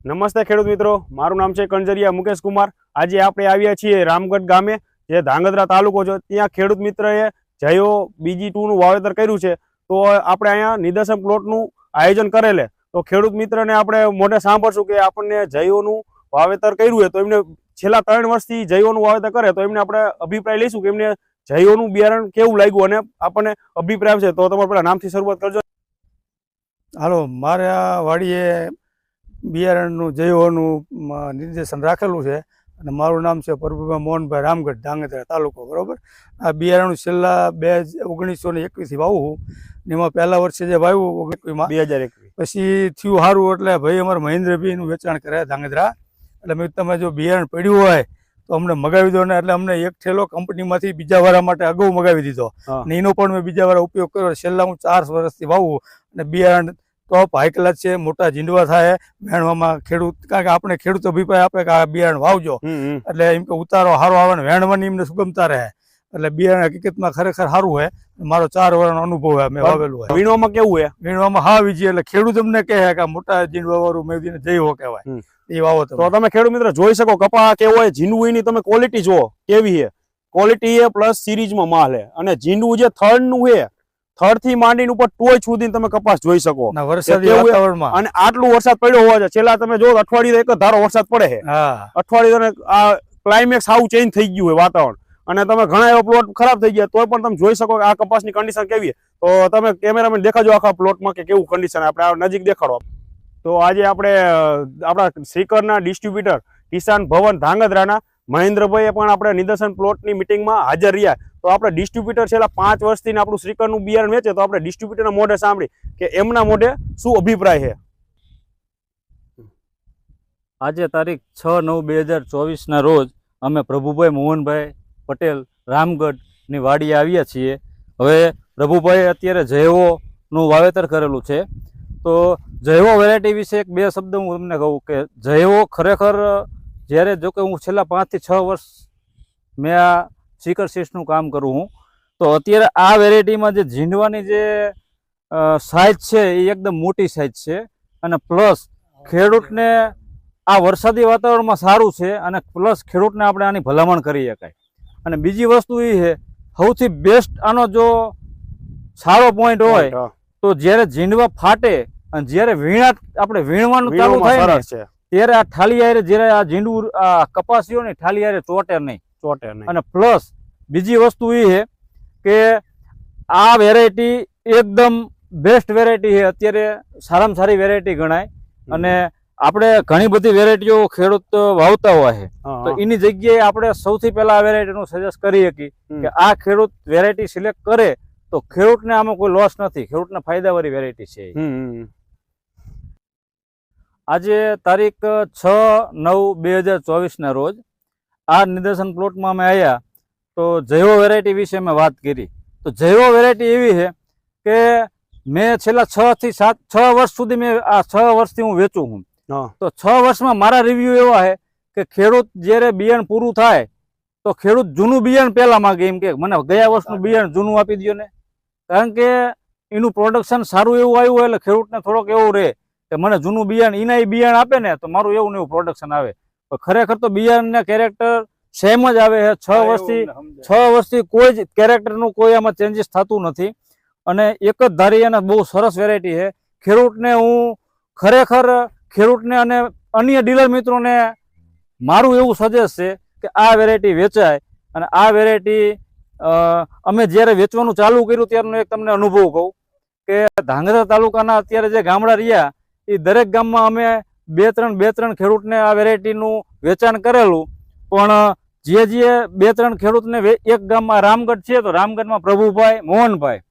નમસ્તે ખેડૂત મિત્રો, મારું નામ છે કંજરિયા મુકેશ કુમાર। આજે આપણે આવ્યા છીએ રામગઢ ગામે, જે ધાંગધ્રા તાલુકો છે। ત્યાં ખેડૂત મિત્રએ જયો BG2 નું વાવેતર કર્યું છે। તો આપણે અહીંયા નિદર્શન પ્લોટનું આયોજન કરેલે, તો ખેડૂત મિત્રને આપણે મોઢે સાંભળશું કે આપણને જયોનું વાવેતર કર્યું છે, તો એમને છેલ્લા 3 વર્ષથી જયોનું વાવેતર કરે, તો એમને આપણે અભિપ્રાય લઈશું કે એમને જયોનું બિયારણ કેવું લાગ્યું અને આપણને અભિપ્રાય છે। તો તમારે પેલા નામથી શરૂઆત કરજો। હાલો, મારે આ વાડીએ બિયારણનું જયોનું નિર્દેશન રાખેલું છે અને મારું નામ છે પ્રભુભાઈ મોહનભાઈ રામગઢ, ધાંગધ્રા તાલુકો, બરાબર। આ બિયારણનું છેલ્લા 1921થી વાવું ને એમાં પહેલા વર્ષે જે વાવ્યું 2021 પછી થયું સારું, એટલે ભાઈ અમારે મહેન્દ્રભાઈનું વેચાણ કરે ધાંગધ્રા, એટલે મેં તમે જો બિયારણ પડ્યું હોય તો અમને મગાવી દો ને, એટલે અમને એક થેલો કંપનીમાંથી બીજા વારા માટે અગાઉ મગાવી દીધો ને એનો પણ મેં બીજા વારા ઉપયોગ કર્યો। છેલ્લા હું 4 વર્ષથી વાવું અને બિયારણ ટોપ હાઈ ક્લાસ છે, મોટા ઝીંડવા થાય વેણવામાં ખેડૂત, કારણ કે આપણે ખેડૂત અભિપ્રાય આપે કે આ બિયારણ વાવજો, એટલે એમ કે ઉતારો સારો આવે ને વેણવાની એમને સુગમતા રહે, એટલે બિયારણ હકીકતમાં ખરેખર સારું હોય। મારો 4 વર્ષનો અનુભવ હોય, મેં વાવેલું હોય। વીણવામાં કેવું હોય? વીણવામાં હા વીજી, એટલે ખેડૂત અમને કહે કે મોટા ઝીંડવા વાળું મેં જઈ કહેવાય એ વાવો। તો તમે ખેડૂત મિત્ર જોઈ શકો કપા કેવો હોય, ઝીંડવું ની તમે ક્વોલિટી જુઓ કેવી છે, ક્વોલિટી છે પ્લસ સિરીઝમાં માલ છે, અને ઝીંડવું જે થર્ડ નું છે, થર્ડ થી માંડીને ઉપર ટોચ સુધી તમે કપાસ જોઈ શકો। અને આટલું વરસાદ પડ્યો હોવા છે, છેલ્લા તમે જો અઠવાડિયે એક ધારો વરસાદ પડે છે, અઠવાડિયે આ ક્લાઇમેક્સ આવું ચેન્જ થઈ ગયું હોય વાતાવરણ, અને તમે ઘણા એવા પ્લોટ ખરાબ થઈ ગયા તો પણ તમે જોઈ શકો કે આ કપાસની કન્ડિશન કેવી છે। તો તમે કેમેરામેન દેખાજો આખા પ્લોટમાં કે કેવું કન્ડિશન, આપણે નજીક દેખાડો। તો આજે આપણે આપણા શ્રીકરના ડિસ્ટ્રીબ્યુટર કિસાન ભવન ધાંગધ્રાના મહેન્દ્રભાઈએ પણ આપણે નિદર્શન પ્લોટની મિટિંગમાં હાજર રહ્યા। તો આપણે ડિસ્ટ્રીબ્યુટર છેલ્લા 5 વર્ષથી આપણું શ્રીકરનું બિયારણ વેચે, તો આપણે ડિસ્ટ્રીબ્યુટરના મોઢે સાંભળી કે એમના મોઢે શું અભિપ્રાય છે। આજે તારીખ 6/9/2024 ના રોજ અમે પ્રભુભાઈ મોહનભાઈ પટેલ રામગઢની વાડીએ આવ્યા છીએ। હવે પ્રભુભાઈ અત્યારે જયવોનું વાવેતર કરેલું છે, તો જયવો વેરાયટી વિશે 2 શબ્દ હું તમને કહું કે જયવો ખરેખર જ્યારે જોકે હું છેલ્લા 5 થી 6 વર્ષ મેં આ શ્રીકર સીડ્સનું કામ કરું હું, તો અત્યારે આ વેરાયટીમાં જે ઝીંડવાની જે સાઇઝ છે એ એકદમ મોટી સાઇઝ છે, અને પ્લસ ખેડૂતને આ વરસાદી વાતાવરણમાં સારું છે, અને પ્લસ ખેડૂતને આપણે આની ભલામણ કરી શકાય। અને બીજી વસ્તુ એ છે, સૌથી બેસ્ટ આનો જો સારો પોઈન્ટ હોય તો જ્યારે ઝીંડવા ફાટે અને જ્યારે આપણે વીણવાનું ચાલુ થાય ને, ત્યારે આ ઠાલી આરે જ્યારે આ ઝીંડવું આ કપાસીઓ ને ઠાલી આરે ચોટે નહીં। અને પ્લસ બીજી વસ્તુ એ છે કે આ વેરાયટી એકદમ બેસ્ટ વેરાયટી છે, અત્યારે સારામાં સારી વેરાયટી ગણાય, અને આપણે ઘણી બધી વેરાયટીઓ ખેડૂત વાવતા હોય છે, તો એની જગ્યાએ આપણે સૌથી પહેલા આ વેરાયટીનું સજેસ્ટ કરી શકીએ કે આ ખેડૂત વેરાયટી સિલેક્ટ કરે તો ખેડૂતને આમાં કોઈ લોસ નથી, ખેડૂતને ફાયદાવાળી વેરાયટી છે। આજે તારીખ 6/9/2024 ના રોજ આ નિદર્શન પ્લોટમાં અમે આવ્યા, તો જયવો વેરાયટી વિશે મેં વાત કરી। તો જયવો વેરાયટી એવી છે કે મેં છેલ્લા 6 વર્ષ સુધી મેં આ 6 વર્ષથી હું વેચું છું, તો 6 વર્ષમાં મારા રિવ્યુ એવા છે કે ખેડૂત જ્યારે બિયારણ પૂરું થાય તો ખેડૂત જૂનું બિયારણ પહેલા માગે, એમ કે મને ગયા વર્ષનું બિયારણ જૂનું આપી દો ને, કારણ કે એનું પ્રોડક્શન સારું એવું આવ્યું હોય, એટલે ખેડૂતને થોડોક એવું રહે કે મને જૂનું બિયારણ એના બિયારણ આપે ને તો મારું એવું ને એવું પ્રોડક્શન આવે। પણ ખરેખર તો બિયારણના કેરેક્ટર સેમ જ આવે છે, 6 વર્ષથી કોઈ જ કેરેક્ટરનું કોઈ આમાં ચેન્જીસ થતું નથી, અને એક જ ધારી અને બહુ સરસ વેરાયટી છે। ખેડૂતને હું ખરેખર ખેડૂતને અને અન્ય ડીલર મિત્રોને મારું એવું સજેસ્ટ છે કે આ વેરાયટી વેચાય। અને આ વેરાયટી અમે જ્યારે વેચવાનું ચાલુ કર્યું ત્યારનો એક તમને અનુભવ કહું કે ધાંગધ્રા તાલુકાના અત્યારે જે ગામડા રહ્યા એ દરેક ગામમાં અમે 2-3 ખેડૂતને આ વેરાયટીનું વેચાણ કરેલું, પણ જે 2-3 ખેડૂતને એક ગામમાં રામગઢ છે, તો રામગઢમાં પ્રભુભાઈ મોહનભાઈ